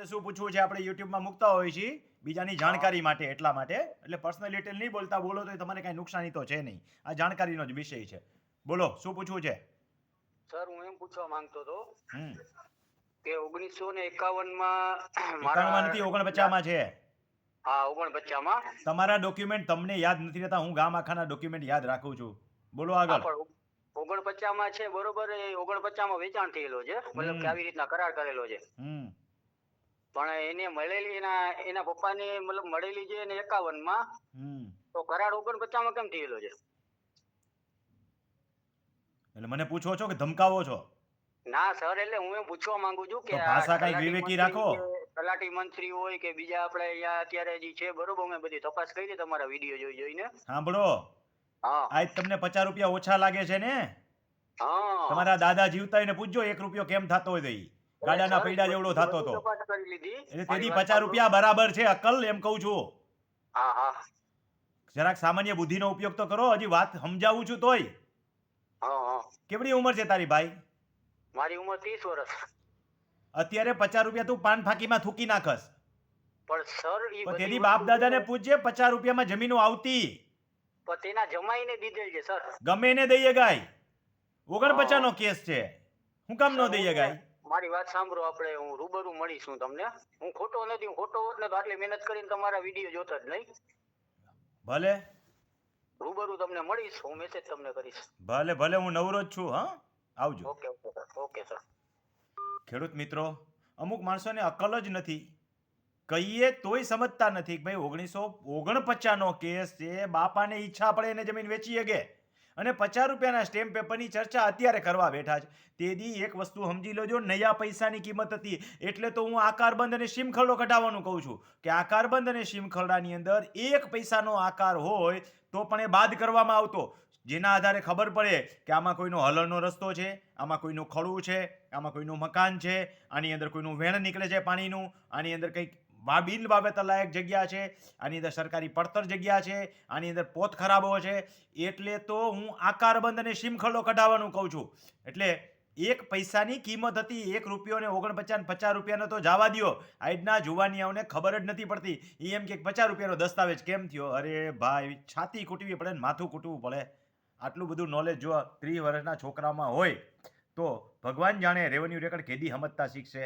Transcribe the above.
શું પૂછવું છે આપણે યુટ્યુબમાં મૂકતા હોઈએ છીએ બીજાની જાણકારી માટે, એટલા માટે. એટલે પર્સનલ ડિટેલ નહીં બોલતા, બોલો તો તમારે કાંઈ નુકસાની તો છે નહીં. આ જાણકારીનો જ વિષય છે. બોલો શું પૂછવું છે? સર હું એમ પૂછવા માંગતો હતો હમ કે 1951 માં 51 નથી, 49 છે. હા 49 માં તમારા ડોક્યુમેન્ટ તમને યાદ નથી રહેતા, હું ગામ આખાના ડોક્યુમેન્ટ યાદ રાખું છું. બોલો આગળ. 49 માં છે બરોબર. એ 49 માં વેચાણ થયેલો છે, મતલબ કે આવી રીતના કરાર કરેલો છે. પણ એને મળેલી એના પપ્પાને મતલબ મળેલી છે એને 51 માં. તો કરાર 49 માં કેમ થયેલો છે? એટલે મને પૂછો છો કે ધમકાવો છો? ના સર, એટલે હું એમ પૂછવા માંગુ છું કે ભાષા કઈ વિવેકી રાખો. તલાટી મંત્રી હોય કે બીજા આપણે અહીંયા અત્યારે જે છે બરોબર, મેં બધી તપાસ કરી તમારા વિડીયો જોઈને. સાંભળો, હા આજ તમને 50 રૂપિયા ઓછા લાગે છે ને? હા, તમારા દાદા જીવતા એને પૂછજો 1 રૂપિયો કેમ થતો હોય. તો ઈ ગાડાના પૈડા જેવડો થતો હતો. તપાસ કરી લીધી એટલે તેથી 50 રૂપિયા બરાબર છે. અકલ એમ કહું છું. હા હા જરાક સામાન્ય બુદ્ધિનો ઉપયોગ તો કરો. હજી વાત સમજાવું છું તોય. હા હા. કેવડી ઉંમર છે તારી ભાઈ? મારી ઉંમર 30 વર્ષ. અત્યારે 50 રૂપિયા તું પાન ફાંકીમાં થૂકી નાખસ. પણ સર ઈ પણ તેની બાપ દાદાને પૂછજે 50 રૂપિયામાં જમીનો આવતી. પણ તેના જમાઈને દીધેલ છે સર. ગમે એને દઈએ ગાય. 49 નો કેસ છે. હું કામ ન દઈએ ગાય? મારી વાત સાંભળો, આપણે હું રૂબરૂ મળીશું તમને. હું ખોટો નથી, હું ખોટો હોત ને તો આટલી મહેનત કરીને તમારા વિડીયો જોતા જ નહીં. ભલે રૂબરૂ તમને મળીશ, હું મેસેજ તમને કરીશ. ભલે ભલે, હું નવરો જ છું. હા, આવજો. Okay okay sir. Okay sir. ખેડૂત મિત્રો, અમુક માણસોને અકલ જ નથી. કહીએ તોય સમજતા નથી કે ભાઈ 1949 નો કેસ છે. બાપાને ઈચ્છા પડે એને જમીન વેચી શકે અને 50 રૂપિયાના સ્ટેમ્પ પેપરની ચર્ચા અત્યારે કરવા બેઠા છે. તેથી એક વસ્તુ સમજી લેજો, નયા પૈસાની કિંમત હતી. એટલે તો હું આકારબંધ અને શીમખરડો કઢાવવાનું કહું છું કે આકારબંધ અને શીમખરડાની અંદર 1 પૈસાનો આકાર હોય તો પણ એ બાદ કરવામાં આવતો. જેના આધારે ખબર પડે કે આમાં કોઈનો હલનનો રસ્તો છે, આમાં કોઈનું ખડું છે, આમાં કોઈનું મકાન છે, આની અંદર કોઈનું વેણ નીકળે છે પાણીનું, આની અંદર કંઈક બિન બાબત લાયક જગ્યા છે, આની અંદર સરકારી પડતર જગ્યા છે, આની અંદર પોત ખરાબો છે. એટલે તો હું આકારબંધ અને શીમખરડો કઢાવવાનું કહું છું. એટલે 1 પૈસાની કિંમત હતી. 1 રૂપિયો ને 49 50 રૂપિયાનો તો જવા દ્યો. આજના જુવાનિયાઓને ખબર જ નથી પડતી. એ એમ કે 50 રૂપિયાનો દસ્તાવેજ કેમ થયો? અરે ભાઈ, છાતી કૂટવી પડે ને માથું કૂટવું પડે. આટલું બધું નોલેજ જો 30 વર્ષના છોકરામાં હોય તો ભગવાન જાણે રેવન્યુ રેકર્ડ કેદી સમજતા શીખશે.